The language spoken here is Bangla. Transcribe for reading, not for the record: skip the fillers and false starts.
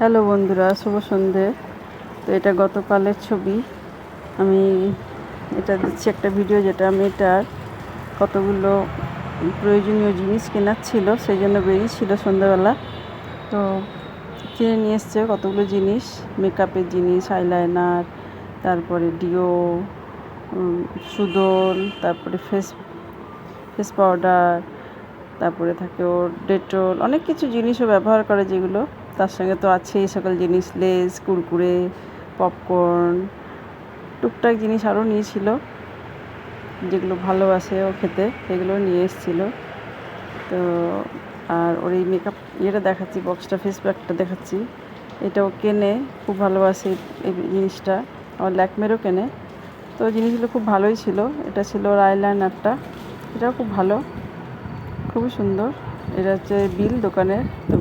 হ্যালো বন্ধুরা, শুভ সন্ধে। তো এটা গতকালের ছবি। আমি এটা দিচ্ছি একটা ভিডিও, যেটা আমি এটার কতগুলো প্রয়োজনীয় জিনিস কেনার ছিল, সেই জন্য বেরিয়েছিল সন্ধ্যাবেলা। তো কিনে নিয়ে এসছে কতগুলো জিনিস, মেকআপের জিনিস, আইলাইনার, তারপরে ডিও, সুদল, তারপরে ফেস পাউডার, তারপরে থাকে ওর ডেটল, অনেক কিছু জিনিসও ব্যবহার করে যেগুলো। তার সঙ্গে তো আছে এই সকল জিনিস, লেস, কুরকুরে, পপকর্ন, টুকটাক জিনিস আরও নিয়েছিল যেগুলো ভালোবাসে ও খেতে, সেগুলো নিয়ে এসেছিলো। তো আর ওর এই মেকআপ ইয়েটা দেখাচ্ছি, বক্সটা, ফেস প্যাকটা দেখাচ্ছি। এটাও কেনে, খুব ভালোবাসে এই জিনিসটা। আমার ল্যাকমেরও কেনে। তো জিনিসগুলো খুব ভালোই ছিল। এটা ছিল ওর আইলাইনারটা, এটাও খুব ভালো, খুবই সুন্দর। এটা হচ্ছে বিল দোকানের। তো